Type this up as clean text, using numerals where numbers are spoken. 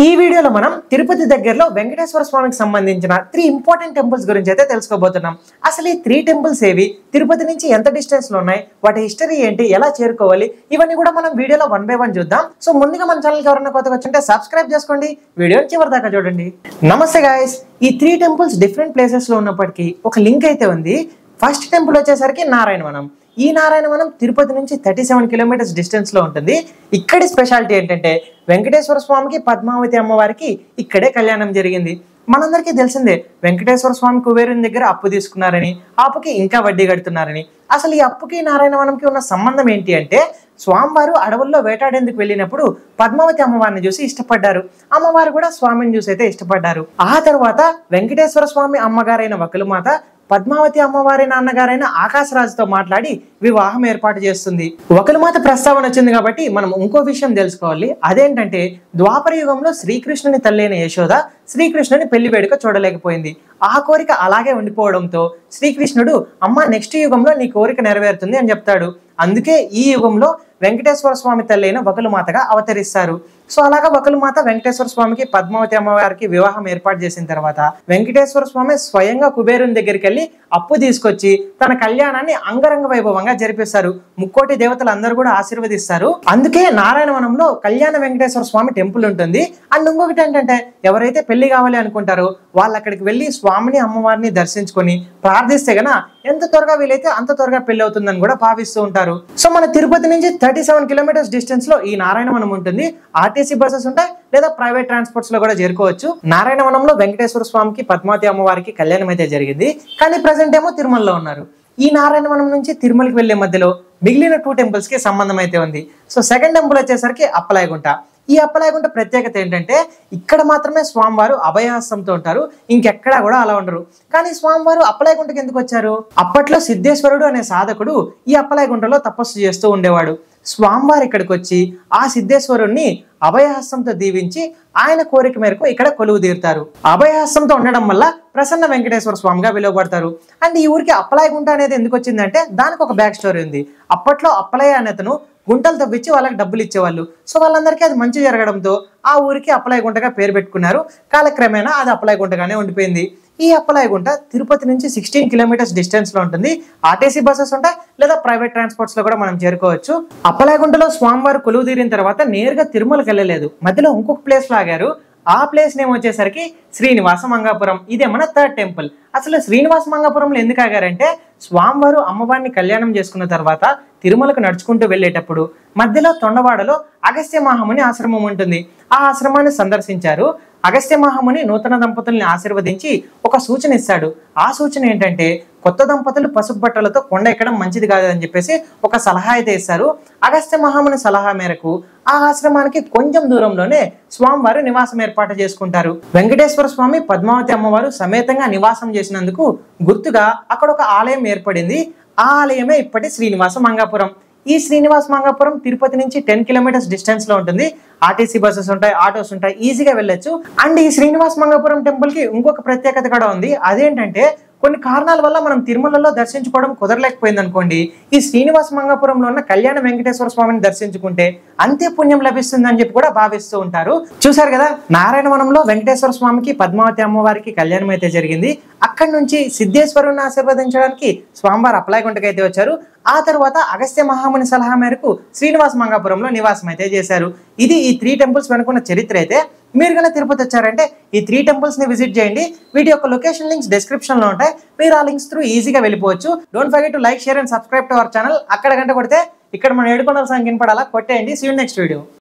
ఈ వీడియోలో మనం తిరుపతి దగ్గరలో వెంకటేశ్వర స్వామికి సంబంధించిన 3 ఇంపార్టెంట్ టెంపుల్స్ గురించి అయితే తెలుసుకోబోతున్నాం. అసలు ఈ 3 టెంపుల్స్ ఏవి, తిరుపతి నుంచి ఎంత డిస్టెన్స్ లో ఉన్నాయి, వాటి హిస్టరీ ఏంటి, ఎలా చేరుకోవాలి, ఇవన్నీ కూడా మనం వీడియోలో 1 బై 1 చూద్దాం. సో ముందుగా మన ఛానల్ కి ఎవరైనా కొత్తగా వచ్చుంటే సబ్స్క్రైబ్ చేసుకోండి, వీడియో చివరి దాకా చూడండి. నమస్తే గాయ్స్, ఈ 3 టెంపుల్స్ డిఫరెంట్ ప్లేసెస్ లో ఉన్నప్పటికీ ఒక లింక్ అయితే ఉంది. ఫస్ట్ టెంపుల్ వచ్చేసరికి నారాయణవనం. ఈ నారాయణవనం తిరుపతి నుంచి 37 కిలోమీటర్స్ డిస్టెన్స్ లో ఉంటుంది. ఇక్కడి స్పెషాలిటీ ఏంటంటే వెంకటేశ్వర స్వామికి పద్మావతి అమ్మవారికి ఇక్కడే కళ్యాణం జరిగింది. మనందరికీ తెలిసిందే, వెంకటేశ్వర స్వామి కుబేరుని దగ్గర అప్పు తీసుకున్నారని, అప్పుకి ఇంకా వడ్డీ కడుతున్నారని. అసలు ఈ అప్పుకి నారాయణవనంకి ఉన్న సంబంధం ఏంటి అంటే, స్వామివారు అడవుల్లో వేటాడేందుకు వెళ్ళినప్పుడు పద్మావతి అమ్మవారిని చూసి ఇష్టపడ్డారు. అమ్మవారు కూడా స్వామిని చూసి అయితే ఇష్టపడ్డారు. ఆ తర్వాత వెంకటేశ్వర స్వామి అమ్మగారైన వకులుమాత పద్మావతి అమ్మవారి నాన్నగారైన ఆకాశరాజుతో మాట్లాడి వివాహం ఏర్పాటు చేస్తుంది. వకులుమాత ప్రస్తావన వచ్చింది కాబట్టి మనం ఇంకో విషయం తెలుసుకోవాలి. అదేంటంటే, ద్వాపర యుగంలో శ్రీకృష్ణుని తల్లైన యశోద శ్రీకృష్ణుని పెళ్లి వేడుక చూడలేకపోయింది. ఆ కోరిక అలాగే ఉండిపోవడంతో శ్రీకృష్ణుడు అమ్మ నెక్స్ట్ యుగంలో నీ కోరిక నెరవేరుతుంది అని చెప్తాడు. అందుకే ఈ యుగంలో వెంకటేశ్వర స్వామి తల్లైన వకులుమాతగా అవతరిస్తారు. సో అలాగా వకులుమాత వెంకటేశ్వర స్వామికి పద్మావతి అమ్మవారికి వివాహం ఏర్పాటు చేసిన తర్వాత వెంకటేశ్వర స్వామి స్వయంగా కుబేరుని దగ్గరికి వెళ్ళి అప్పు తీసుకొచ్చి తన కళ్యాణాన్ని అంగరంగ వైభవంగా జరిపిస్తారు. ముక్కోటి దేవతలు అందరూ కూడా ఆశీర్వదిస్తారు. అందుకే నారాయణవనంలో కళ్యాణ వెంకటేశ్వర స్వామి టెంపుల్ ఉంటుంది. అండ్ ఇంకొకటి ఏంటంటే, ఎవరైతే పెళ్లి కావాలి అనుకుంటారో వాళ్ళు అక్కడికి వెళ్ళి స్వామిని అమ్మవారిని దర్శించుకొని ప్రార్థిస్తే గన ఎంత త్వరగా వీలైతే అంత త్వరగా పెళ్లి అవుతుందని కూడా భావిస్తూ ఉంటారు. సో మన తిరుపతి నుంచి 37 కిలోమీటర్స్ డిస్టెన్స్ లో ఈ నారాయణవనం ఉంటుంది. ఆర్టీసీ బస్సెస్ ఉంటాయి, లేదా ప్రైవేట్ ట్రాన్స్పోర్ట్స్ లో కూడా చేరుకోవచ్చు. నారాయణవనంలో వెంకటేశ్వర స్వామికి పద్మావతి అమ్మవారికి కళ్యాణం అయితే జరిగింది. కానీ ప్రజెంట్ ఏమో తిరుమలలో ఉన్నారు. ఈ నారాయణవనం నుంచి తిరుమలకి వెళ్లే మధ్యలో మిగిలిన 2 టెంపుల్స్ కి సంబంధం అయితే ఉంది. సో సెకండ్ టెంపుల్ వచ్చేసరికి అప్పలాయగుంట. ఈ అప్పలాయగుంట ప్రత్యేకత ఏంటంటే, ఇక్కడ మాత్రమే స్వామివారు అభయహస్తంతో ఉంటారు, ఇంకెక్కడా కూడా అలా ఉండరు. కానీ స్వామివారు అప్పలాయగుంటకి ఎందుకు వచ్చారు? అప్పట్లో సిద్ధేశ్వరుడు అనే సాధకుడు ఈ అప్పలాయగుంటలో తపస్సు చేస్తూ ఉండేవాడు. స్వామివారు ఇక్కడికి వచ్చి ఆ సిద్ధేశ్వరుణ్ణి అభయహస్తంతో దీవించి ఆయన కోరిక మేరకు ఇక్కడ కొలువు తీరుతారు. అభయహస్తంతో ఉండడం వల్ల ప్రసన్న వెంకటేశ్వర స్వామిగా పిలువబడతారు. అండ్ ఈ ఊరికి అప్పలాయగుంట అనేది ఎందుకు వచ్చిందంటే, దానికి ఒక బ్యాక్ స్టోరీ ఉంది. అప్పట్లో అప్పలయ్య అనే అతను గుంటలు తవ్వించి వాళ్ళకి డబ్బులు ఇచ్చేవాళ్ళు. సో వాళ్ళందరికీ అది మంచి జరగడంతో ఆ ఊరికి అప్పలాయగుంటగా పేరు పెట్టుకున్నారు. కాలక్రమేణా అది అప్పలాయగుంటగానే ఉండిపోయింది. ఈ అప్పలాయగుంట తిరుపతి నుంచి 16 కిలోమీటర్స్ డిస్టెన్స్ లో ఉంటుంది. ఆర్టీసీ బస్సెస్ ఉంటాయి, లేదా ప్రైవేట్ ట్రాన్స్పోర్ట్స్ లో కూడా మనం చేరుకోవచ్చు. అప్పలాయగుంటలో స్వామివారు కొలువు తీరిన తర్వాత నేరుగా తిరుమలకి వెళ్ళలేదు, మధ్యలో ఇంకొక ప్లేస్ లో ఆగారు. ఆ ప్లేస్ నేమ్ వచ్చేసరికి శ్రీనివాస మంగాపురం. ఇదే మన 3rd టెంపుల్. అసలు శ్రీనివాస మంగాపురంలో ఎందుకు ఆగారంటే, స్వామివారు అమ్మవారిని కళ్యాణం చేసుకున్న తర్వాత తిరుమలకు నడుచుకుంటూ వెళ్ళేటప్పుడు మధ్యలో తొండవాడలో అగస్త్య మహాముని ఆశ్రమం ఉంటుంది. ఆ ఆశ్రమాన్ని సందర్శించారు. అగస్త్య మహాముని నూతన దంపతుల్ని ఆశీర్వదించి ఒక సూచన ఇస్తాడు. ఆ సూచన ఏంటంటే, కొత్త దంపతులు పసుపు బట్టలతో కొండ ఎక్కడం మంచిది కాదని చెప్పేసి ఒక సలహా అయితే ఇస్తారు. అగస్త్య మహాముని సలహా మేరకు ఆ ఆశ్రమానికి కొంచెం దూరంలోనే స్వామివారు నివాసం ఏర్పాటు చేసుకుంటారు. వెంకటేశ్వర స్వామి పద్మావతి అమ్మవారు సమేతంగా నివాసం చేసినందుకు గుర్తుగా అక్కడ ఒక ఆలయం ఏర్పడింది. ఆ ఆలయమే ఇప్పటి శ్రీనివాస మంగాపురం. ఈ శ్రీనివాస మంగాపురం తిరుపతి నుంచి 10 కిలోమీటర్స్ డిస్టెన్స్ లో ఉంటుంది. ఆర్టీసీ బస్సెస్ ఉంటాయి, ఆటోస్ ఉంటాయి, ఈజీగా వెళ్ళొచ్చు. అండ్ ఈ శ్రీనివాస మంగాపురం టెంపుల్ కి ఇంకొక ప్రత్యేకత కూడా ఉంది. అదేంటంటే, కొన్ని కారణాల వల్ల మనం తిరుమలలో దర్శించుకోవడం కుదరలేకపోయింది అనుకోండి, ఈ శ్రీనివాస మంగాపురంలో ఉన్న కళ్యాణ వెంకటేశ్వర స్వామిని దర్శించుకుంటే అంతే పుణ్యం లభిస్తుంది అని చెప్పి కూడా భావిస్తూ ఉంటారు. చూసారు కదా, నారాయణవనంలో వెంకటేశ్వర స్వామికి పద్మావతి అమ్మవారికి కళ్యాణం అయితే జరిగింది. అక్కడి నుంచి సిద్ధేశ్వరుని ఆశీర్వదించడానికి స్వామివారు అప్పలాయగుంటకి అయితే వచ్చారు. ఆ తర్వాత అగస్త్య మహాముని సలహా మేరకు శ్రీనివాస మంగాపురంలో నివాసం అయితే చేశారు. ఇది ఈ 3 టెంపుల్స్ వెనుకున్న చరిత్ర. అయితే మీరు కన్నా తిరుపతి వచ్చారంటే ఈ 3 టెంపుల్స్ ని విజిట్ చేయండి. వీటి యొక్క లొకేషన్ లింక్స్ డిస్క్రిప్షన్ లో ఉంటాయి. మీరు ఆ లింక్స్ త్రూ ఈజీగా వెళ్ళిపోవచ్చు. Don't forget to like, share and subscribe to our channel. అక్కడ గంట కొడితే ఇక్కడ మన 7 కొండల సంఖ్య పడాలా కొట్టేయండి. See you next video.